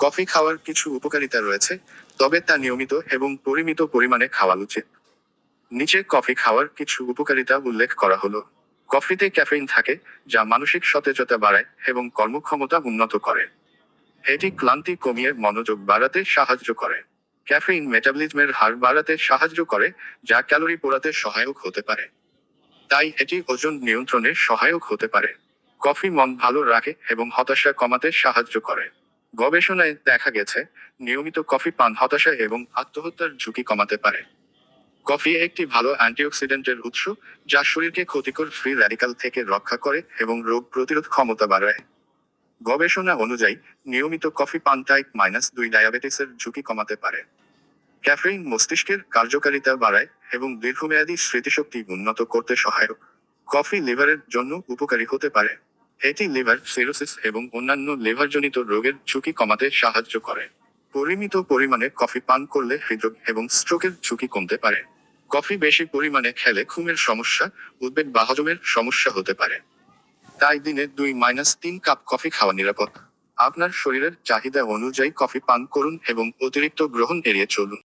Coffee খাওয়ার কিছু উপকারিতা রয়েছে, তবে তা নিয়মিত এবং পরিমিত পরিমাণে খাওয়া উচিত। নিচে কফি খাওয়ার কিছু উপকারিতা উল্লেখ করা হলো। কফিতে ক্যাফেইন থাকে, যা মানসিক সতেজতা বাড়ায় এবং কর্মক্ষমতা উন্নত করে। এটি ক্লান্তি কমিয়ে মনোযোগ বাড়াতে সাহায্য করে। ক্যাফেইন মেটাবলিজমের হার বাড়াতে সাহায্য করে, যা ক্যালোরি পোড়াতে সহায়ক হতে পারে। তাই এটি ওজন নিয়ন্ত্রণে সহায়ক হতে পারে। কফি মন ভালো রাখে এবং হতাশা কমাতে সাহায্য করে। গবেষণায় দেখা গেছে, নিয়মিত কফি পান হতাশা এবং আত্মহত্যার ঝুঁকি কমাতে পারে। কফি একটি ভালো অ্যান্টিঅক্সিডেন্টের উৎস, যা শরীরকে ক্ষতিকর ফ্রি র্যাডিকাল থেকে রক্ষা করে এবং রোগ প্রতিরোধ ক্ষমতা বাড়ায়। গবেষণা অনুযায়ী, নিয়মিত কফি পান টাইপ-2 ডায়াবেটিসের ঝুঁকি কমাতে পারে। ক্যাফেইন মস্তিষ্কের কার্যকারিতা বাড়ায় এবং দীর্ঘমেয়াদী স্মৃতিশক্তি উন্নত করতে সহায়ক। কফি লিভারের জন্য উপকারী হতে পারে। এটি লিভার সিরোসিস এবং অন্যান্য লিভারজনিত রোগের ঝুঁকি কমাতে সাহায্য করে। পরিমিত পরিমাণে কফি পান করলে হৃদরোগ এবং স্ট্রোকের ঝুঁকি কমতে পারে। কফি বেশি পরিমাণে খেলে ঘুমের সমস্যা, উদ্বেগ বা হজমের সমস্যা হতে পারে। তাই দিনে 2-3 কাপ কফি খাওয়া নিরাপদ। আপনার শরীরের চাহিদা অনুযায়ী কফি পান করুন এবং অতিরিক্ত গ্রহণ এড়িয়ে চলুন।